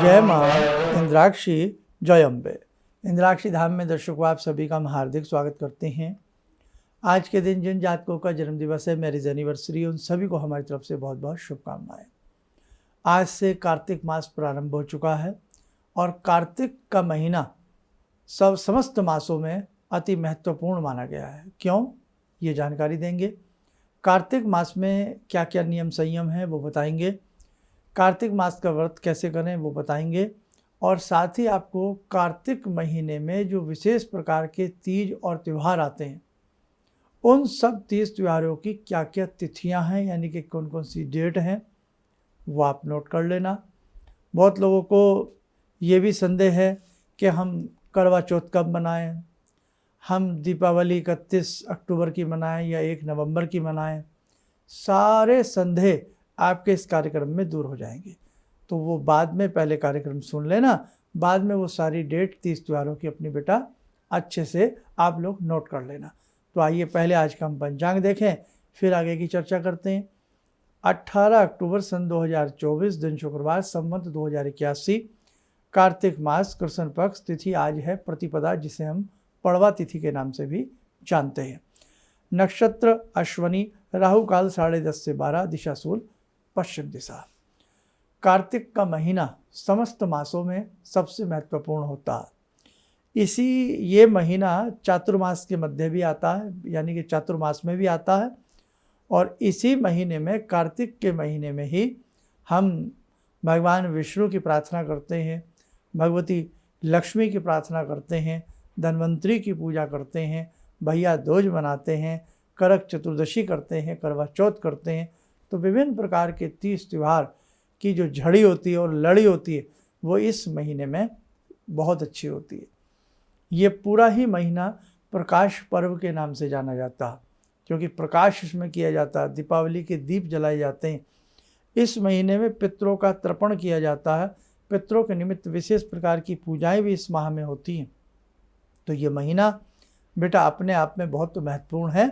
जय माँ इंद्राक्षी जय अम्बे। इंद्राक्षी धाम में दर्शकों आप सभी का हम हार्दिक स्वागत करते हैं। आज के दिन जिन जातकों का जन्मदिवस है, मैरिज एनिवर्सरी, उन सभी को हमारी तरफ से बहुत बहुत शुभकामनाएं। आज से कार्तिक मास प्रारंभ हो चुका है और कार्तिक का महीना समस्त मासों में अति महत्वपूर्ण माना गया है। क्यों, ये जानकारी देंगे। कार्तिक मास में क्या क्या नियम संयम है वो बताएंगे। कार्तिक मास का व्रत कैसे करें वो बताएंगे। और साथ ही आपको कार्तिक महीने में जो विशेष प्रकार के तीज और त्यौहार आते हैं, उन सब तीज त्योहारों की क्या क्या तिथियां हैं, यानी कि कौन कौन सी डेट हैं, वो आप नोट कर लेना। बहुत लोगों को ये भी संदेह है कि हम करवा चौथ कब मनाएं, हम दीपावली 31 अक्टूबर की मनाएं या 1 नवंबर की मनाएं। सारे संदेह आपके इस कार्यक्रम में दूर हो जाएंगे। तो वो बाद में पहले कार्यक्रम सुन लेना, बाद में वो सारी डेट तीज त्योहारों की अपनी बेटा अच्छे से आप लोग नोट कर लेना। तो आइए पहले आज का हम पंचांग देखें, फिर आगे की चर्चा करते हैं। 18 अक्टूबर सन 2024, दिन शुक्रवार, संवत 2081, कार्तिक मास, कृष्ण पक्ष, तिथि आज है प्रतिपदा, जिसे हम पड़वा तिथि के नाम से भी जानते हैं। नक्षत्र अश्वनी, राहु काल 10:30 से 12, दिशा शूल पश्चिम दिशा। कार्तिक का महीना समस्त मासों में सबसे महत्वपूर्ण होता है। ये महीना चातुर्मास के मध्य भी आता है, यानी कि चातुर्मास में भी आता है। और इसी महीने में, कार्तिक के महीने में ही हम भगवान विष्णु की प्रार्थना करते हैं, भगवती लक्ष्मी की प्रार्थना करते हैं, धन्वंतरी की पूजा करते हैं, भैया दूज मनाते हैं, करक चतुर्दशी करते हैं, करवा चौथ करते हैं। तो विभिन्न प्रकार के तीज त्यौहार की जो झड़ी होती है और लड़ी होती है, वो इस महीने में बहुत अच्छी होती है। ये पूरा ही महीना प्रकाश पर्व के नाम से जाना जाता है, क्योंकि प्रकाश इसमें किया जाता है। दीपावली के दीप जलाए जाते हैं। इस महीने में पितरों का तर्पण किया जाता है। पितरों के निमित्त विशेष प्रकार की पूजाएं भी इस माह में होती हैं। तो ये महीना बेटा अपने आप में बहुत महत्वपूर्ण है।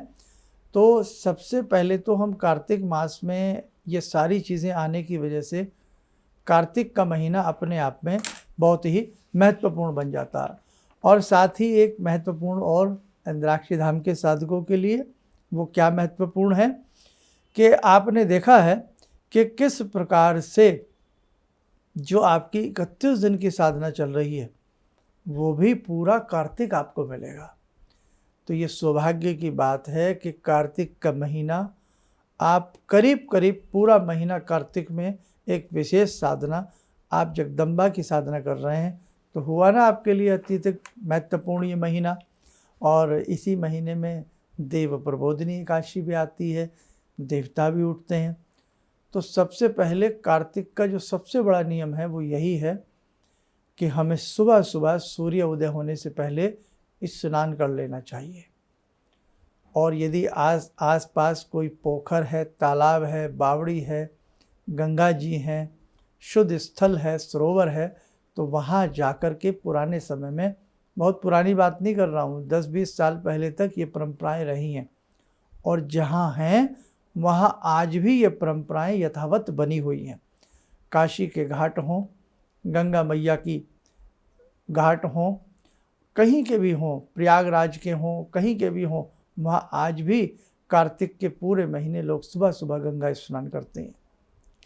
तो सबसे पहले तो हम कार्तिक मास में ये सारी चीज़ें आने की वजह से कार्तिक का महीना अपने आप में बहुत ही महत्वपूर्ण बन जाता है। और साथ ही एक महत्वपूर्ण और इंद्राक्षी धाम के साधकों के लिए वो क्या महत्वपूर्ण है कि आपने देखा है कि किस प्रकार से जो आपकी 31 दिन की साधना चल रही है, वो भी पूरा कार्तिक आपको मिलेगा। तो ये सौभाग्य की बात है कि कार्तिक का महीना आप करीब करीब पूरा महीना कार्तिक में एक विशेष साधना, आप जगदम्बा की साधना कर रहे हैं। तो हुआ ना आपके लिए अत्यधिक महत्वपूर्ण ये महीना। और इसी महीने में देव प्रबोधिनी एकादशी भी आती है, देवता भी उठते हैं। तो सबसे पहले कार्तिक का जो सबसे बड़ा नियम है वो यही है कि हमें सुबह सुबह सूर्य उदय होने से पहले स्नान कर लेना चाहिए। और यदि आस पास कोई पोखर है, तालाब है, बावड़ी है, गंगा जी हैं, शुद्ध स्थल है, सरोवर है, तो वहाँ जाकर के, पुराने समय में, बहुत पुरानी बात नहीं कर रहा हूँ, 10-20 साल पहले तक ये परंपराएं रही हैं। और जहाँ हैं वहाँ आज भी ये परंपराएं यथावत बनी हुई हैं। काशी के घाट हों, गंगा मैया की घाट हों, कहीं के भी हों, प्रयागराज के हों, कहीं के भी हों, वहाँ आज भी कार्तिक के पूरे महीने लोग सुबह सुबह गंगा स्नान करते हैं।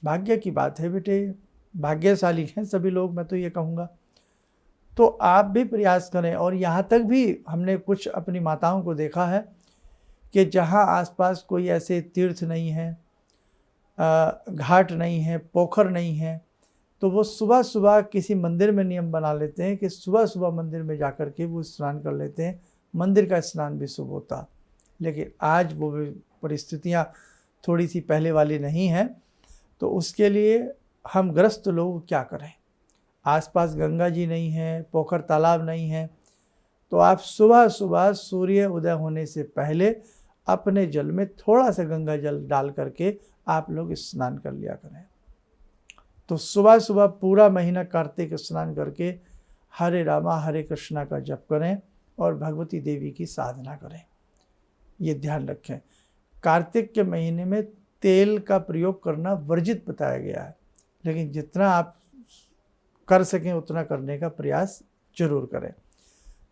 भाग्य की बात है बेटे, भाग्यशाली हैं सभी लोग, मैं तो ये कहूँगा। तो आप भी प्रयास करें। और यहाँ तक भी हमने कुछ अपनी माताओं को देखा है कि जहाँ आसपास कोई ऐसे तीर्थ नहीं है, घाट नहीं है, पोखर नहीं है, तो वो सुबह सुबह किसी मंदिर में नियम बना लेते हैं कि सुबह सुबह मंदिर में जाकर के वो स्नान कर लेते हैं। मंदिर का स्नान भी शुभ होता। लेकिन आज वो परिस्थितियाँ थोड़ी सी पहले वाली नहीं हैं। तो उसके लिए हम ग्रस्त लोग क्या करें? आसपास गंगा जी नहीं है, पोखर तालाब नहीं है, तो आप सुबह सुबह सूर्य उदय होने से पहले अपने जल में थोड़ा सा गंगा जल डाल करके आप लोग स्नान कर लिया करें। तो सुबह सुबह पूरा महीना कार्तिक स्नान करके हरे रामा हरे कृष्णा का जप करें और भगवती देवी की साधना करें। ये ध्यान रखें। कार्तिक के महीने में तेल का प्रयोग करना वर्जित बताया गया है, लेकिन जितना आप कर सकें उतना करने का प्रयास जरूर करें।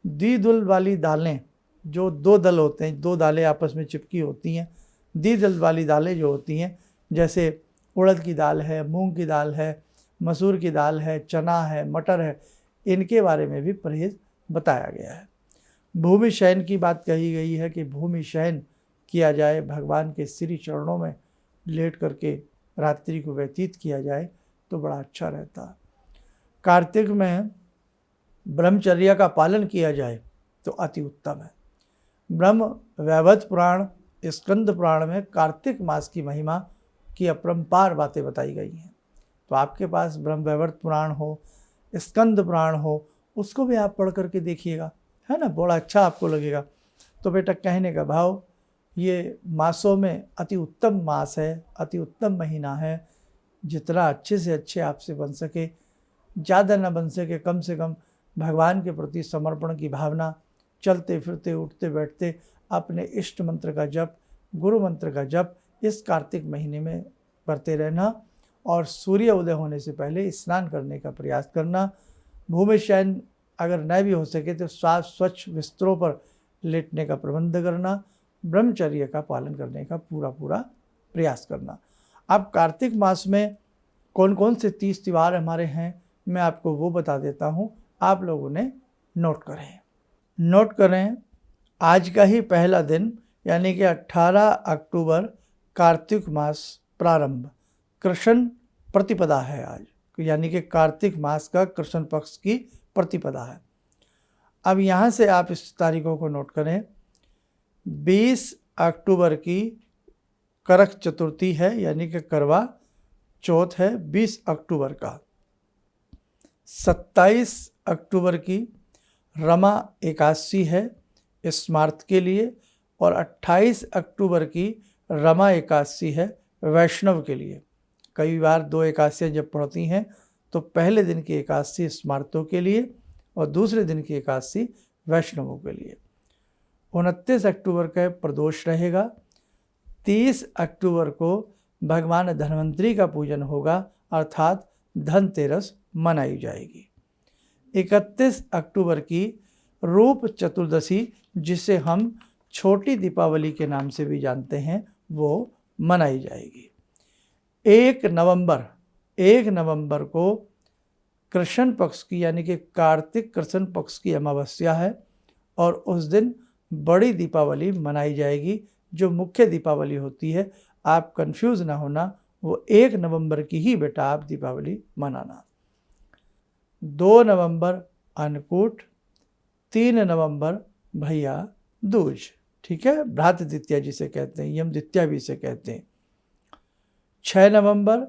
द्विदल वाली दालें, जो दो दल होते हैं, दो दालें आपस में चिपकी होती हैं, द्विदल वाली दालें जो होती हैं, जैसे उड़द की दाल है, मूंग की दाल है, मसूर की दाल है, चना है, मटर है, इनके बारे में भी परहेज़ बताया गया है। भूमि शयन की बात कही गई है कि भूमि शयन किया जाए, भगवान के श्री चरणों में लेट करके रात्रि को व्यतीत किया जाए तो बड़ा अच्छा रहता है। कार्तिक में ब्रह्मचर्य का पालन किया जाए तो अति उत्तम है। ब्रह्म वैवर्त पुराण, स्कंद पुराण में कार्तिक मास की महिमा की अपरंपार बातें बताई गई हैं। तो आपके पास ब्रह्म वैवर्त पुराण हो, स्कंद पुराण हो, उसको भी आप पढ़ करके देखिएगा, है ना, बड़ा अच्छा आपको लगेगा। तो बेटा कहने का भाव, ये मासों में अति उत्तम मास है, अति उत्तम महीना है। जितना अच्छे से अच्छे आपसे बन सके, ज़्यादा ना बन सके, कम से कम भगवान के प्रति समर्पण की भावना, चलते फिरते उठते बैठते अपने इष्ट मंत्र का जप, गुरु मंत्र का जप इस कार्तिक महीने में करते रहना और सूर्य उदय होने से पहले स्नान करने का प्रयास करना। भूमि शयन अगर न भी हो सके तो साफ स्वच्छ बिस्तरों पर लेटने का प्रबंध करना, ब्रह्मचर्य का पालन करने का पूरा प्रयास करना। अब कार्तिक मास में कौन कौन से 30 त्यौहार हमारे हैं, मैं आपको वो बता देता हूँ, आप लोगों ने नोट करें। आज का ही पहला दिन यानी कि 18 अक्टूबर कार्तिक मास प्रारंभ, कृष्ण प्रतिपदा है आज, यानी कि कार्तिक मास का कृष्ण पक्ष की प्रतिपदा है। अब यहाँ से आप इस तारीखों को नोट करें। 20 अक्टूबर की करक चतुर्थी है, यानी कि करवा चौथ है 20 अक्टूबर का। 27 अक्टूबर की रमा एकादशी है स्मार्त के लिए, और 28 अक्टूबर की रमा एकादशी है वैष्णव के लिए। कई बार 2 एकादशियाँ जब पड़ती हैं तो पहले दिन की एकादशी स्मार्तों के लिए और दूसरे दिन की एकादशी वैष्णवों के लिए। 29 अक्टूबर का प्रदोष रहेगा। 30 अक्टूबर को भगवान धन्वंतरी का पूजन होगा, अर्थात धनतेरस मनाई जाएगी। 31 अक्टूबर की रूप चतुर्दशी, जिसे हम छोटी दीपावली के नाम से भी जानते हैं, वो मनाई जाएगी। 1 नवंबर को कृष्ण पक्ष की यानी कि कार्तिक कृष्ण पक्ष की अमावस्या है और उस दिन बड़ी दीपावली मनाई जाएगी। जो मुख्य दीपावली होती है, आप कंफ्यूज ना होना, वो 1 नवंबर की ही बेटा आप दीपावली मनाना। 2 नवंबर अन्नकूट, 3 नवंबर भैया दूज, ठीक है, भ्रात द्वितीया जिसे कहते हैं, यम द्वितीया भी इसे कहते हैं। 6 नवंबर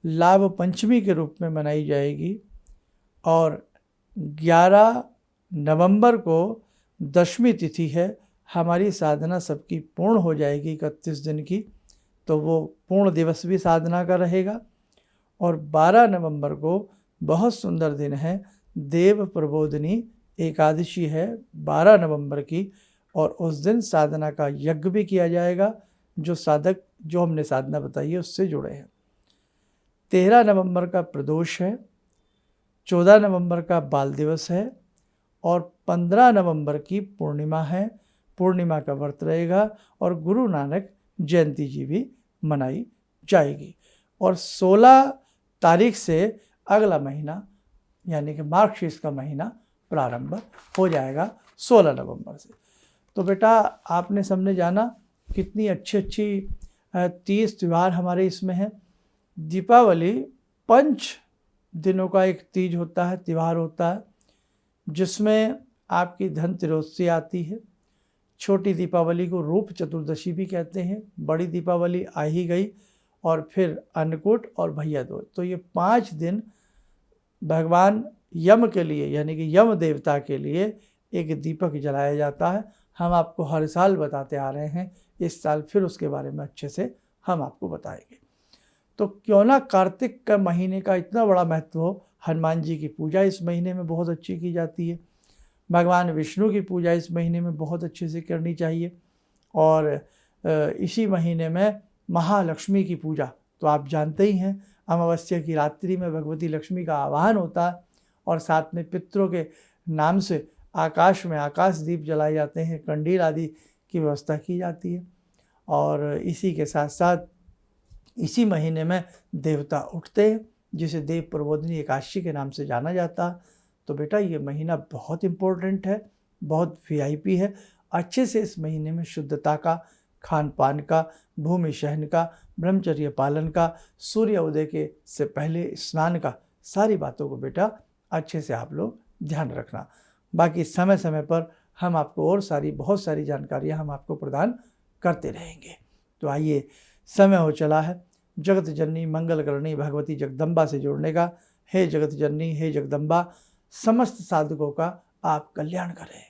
लाभ पंचमी के रूप में मनाई जाएगी और 11 नवंबर को दशमी तिथि है। हमारी साधना सबकी पूर्ण हो जाएगी 31 दिन की, तो वो पूर्ण दिवस भी साधना का रहेगा। और 12 नवंबर को बहुत सुंदर दिन है, देव प्रबोधिनी एकादशी है 12 नवंबर की, और उस दिन साधना का यज्ञ भी किया जाएगा। जो साधक जो हमने साधना बताई है उससे जुड़े हैं। 13 नवंबर का प्रदोष है, 14 नवंबर का बाल दिवस है और 15 नवंबर की पूर्णिमा है। पूर्णिमा का व्रत रहेगा और गुरु नानक जयंती जी भी मनाई जाएगी। और 16 तारीख से अगला महीना यानी कि मार्गशीर्ष का महीना प्रारंभ हो जाएगा 16 नवंबर से। तो बेटा आपने सबने जाना कितनी अच्छी 30 त्यौहार हमारे इसमें हैं। दीपावली 5 दिनों का एक तीज होता है, त्यौहार होता है, जिसमें आपकी धनतेरस आती है। छोटी दीपावली को रूप चतुर्दशी भी कहते हैं। बड़ी दीपावली आ ही गई और फिर अन्नकूट और भैया दूज। तो ये 5 दिन भगवान यम के लिए यानी कि यम देवता के लिए एक दीपक जलाया जाता है। हम आपको हर साल बताते आ रहे हैं, इस साल फिर उसके बारे में अच्छे से हम आपको बताएंगे। तो क्यों ना कार्तिक का महीने का इतना बड़ा महत्व हो। हनुमान जी की पूजा इस महीने में बहुत अच्छी की जाती है। भगवान विष्णु की पूजा इस महीने में बहुत अच्छे से करनी चाहिए। और इसी महीने में महालक्ष्मी की पूजा तो आप जानते ही हैं, अमावस्या की रात्रि में भगवती लक्ष्मी का आवाहन होता है और साथ में पितरों के नाम से आकाश में आकाश दीप जलाए जाते हैं, कंडील आदि की व्यवस्था की जाती है। और इसी के साथ साथ इसी महीने में देवता उठते हैं, जिसे देव प्रबोधिनी एकादशी के नाम से जाना जाता। तो बेटा ये महीना बहुत इम्पोर्टेंट है, बहुत वीआईपी है। अच्छे से इस महीने में शुद्धता का, खान पान का, भूमि शयन का, ब्रह्मचर्य पालन का, सूर्य उदय के से पहले स्नान का, सारी बातों को बेटा अच्छे से आप लोग ध्यान रखना। बाकी समय समय पर हम आपको और बहुत सारी जानकारियाँ हम आपको प्रदान करते रहेंगे। तो आइए, समय हो चला है जगत जननी मंगल करणी भगवती जगदम्बा से जुड़ने का। हे जगत जननी, हे जगदम्बा, समस्त साधकों का आप कल्याण करें।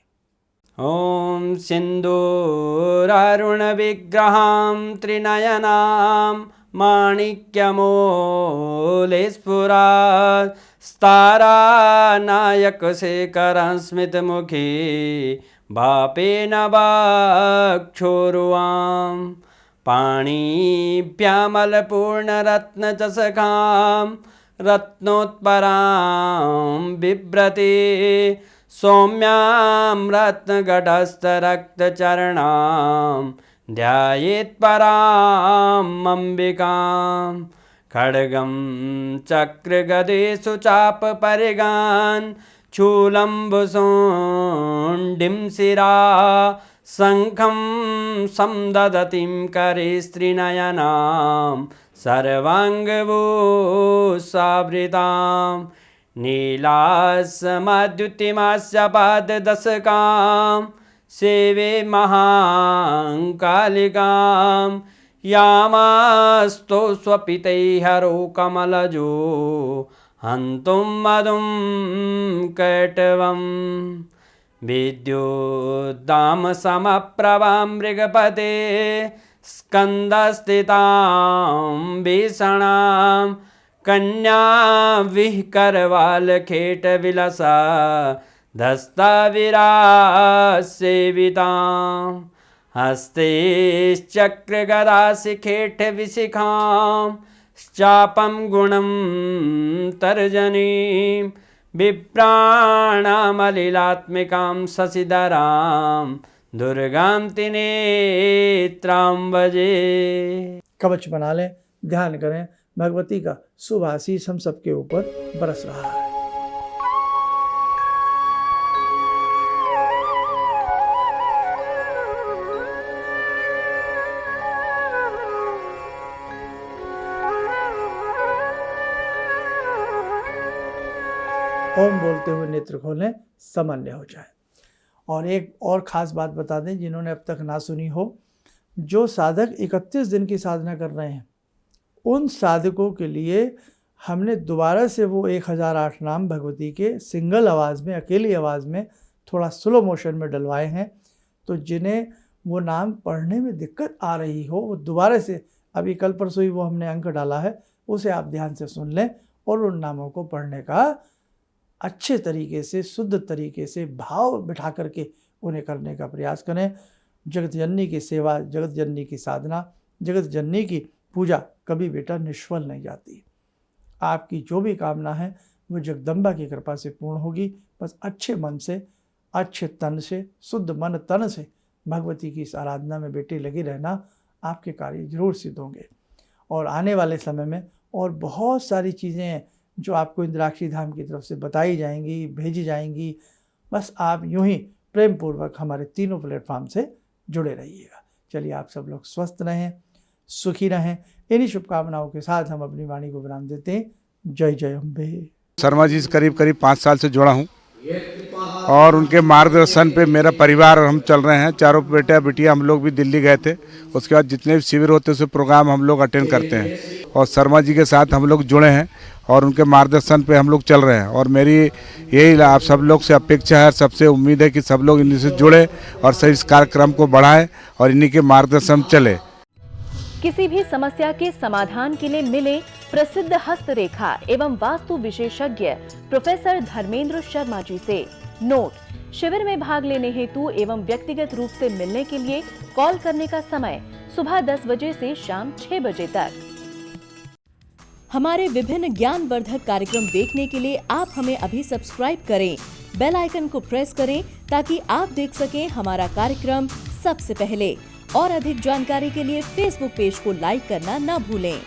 ओम सिंदूरारुण विग्रहां त्रिनयनां माणिक्यमूले स्फुरात् स्तारानायक शेखरं स्मितमुखी भापेन वक्षोरुवां पाणिभ्यामलपूर्णरत्नचषकां रत्नोत्परां बिभ्रति सौम्यां रत्नघटस्थरक्तचरणां ध्यायेत्पराम् अम्बिकां खड्गं चक्रगदेषु चापपरिगान् शूलम्बुशुण्डिं शिरा शङ्खं संदधतीं करे स्त्रीनयनां सर्वाङ्गभूषावृतां नीलासमद्युतिमास्य पाददशकां सेवे महाकालिकां यामास्तो स्वपितैहरो कमलजो हन्तुं मधुं कैटवम् विद्युद्दामसमप्रभां मृगपते स्कन्दस्थितां भीषणां कन्या विहकरवालखेटविलसा धस्ताविरासेवितां हस्तेश्चक्रगदाशिखेटविशिखां चापं गुणं तर्जनीं विप्राणामलिलात्मिकां शशिधरां दुर्गां त्रिनेत्रां भजे। कवच बना लें, ध्यान करें, भगवती का शुभ आशीष हम सबके ऊपर बरस रहा है। ओम बोलते हुए नेत्र खोलें, सामान्य हो जाए। और एक और ख़ास बात बता दें जिन्होंने अब तक ना सुनी हो, जो साधक 31 दिन की साधना कर रहे हैं उन साधकों के लिए हमने दोबारा से वो 1008 नाम भगवती के सिंगल आवाज़ में, अकेली आवाज़ में, थोड़ा स्लो मोशन में डलवाए हैं। तो जिन्हें वो नाम पढ़ने में दिक्कत आ रही हो वो दोबारा से, अभी कल परसों ही वो हमने अंक डाला है, उसे आप ध्यान से सुन लें और उन नामों को पढ़ने का अच्छे तरीके से, शुद्ध तरीके से भाव बिठा करके उन्हें करने का प्रयास करें। जगत जननी की सेवा, जगत जननी की साधना, जगत जननी की पूजा कभी बेटा निष्फल नहीं जाती। आपकी जो भी कामना है वो जगदम्बा की कृपा से पूर्ण होगी। बस अच्छे मन से, अच्छे तन से, शुद्ध मन तन से भगवती की इस आराधना में बेटे लगे रहना, आपके कार्य जरूर सिद्ध होंगे। और आने वाले समय में और बहुत सारी चीज़ें हैं जो आपको इंद्राक्षी धाम की तरफ से बताई जाएंगी, भेजी जाएंगी। बस आप यूं ही प्रेम पूर्वक हमारे तीनों प्लेटफॉर्म से जुड़े रहिएगा। चलिए, आप सब लोग स्वस्थ रहें, सुखी रहें। इन्हीं शुभकामनाओं के साथ हम अपनी वाणी को विराम देते हैं। जय जय अम्बे। शर्मा जी से करीब 5 साल से जुड़ा हूँ और उनके मार्गदर्शन पे मेरा परिवार और हम चल रहे हैं। चारों बेटा बिटिया हम लोग भी दिल्ली गए थे। उसके बाद जितने भी शिविर होते हैं उस प्रोग्राम हम लोग अटेंड करते हैं और शर्मा जी के साथ हम लोग जुड़े हैं और उनके मार्गदर्शन पे हम लोग चल रहे हैं। और मेरी यही आप सब लोग से अपेक्षा है, सबसे उम्मीद है कि सब लोग इन्हीं से जुड़े और सही इस कार्यक्रम को बढ़ाएं और इन्हीं के मार्गदर्शन चले। किसी भी समस्या के समाधान के लिए मिले प्रसिद्ध हस्तरेखा एवं वास्तु विशेषज्ञ प्रोफेसर धर्मेंद्र शर्मा जी से। नोट: शिविर में भाग लेने हेतु एवं व्यक्तिगत रूप से मिलने के लिए कॉल करने का समय सुबह 10 बजे से शाम 6 बजे तक। हमारे विभिन्न ज्ञानवर्धक कार्यक्रम देखने के लिए आप हमें अभी सब्सक्राइब करें, बेल आइकन को प्रेस करें ताकि आप देख सकें हमारा कार्यक्रम सबसे पहले। और अधिक जानकारी के लिए फेसबुक पेज को लाइक करना न भूलें।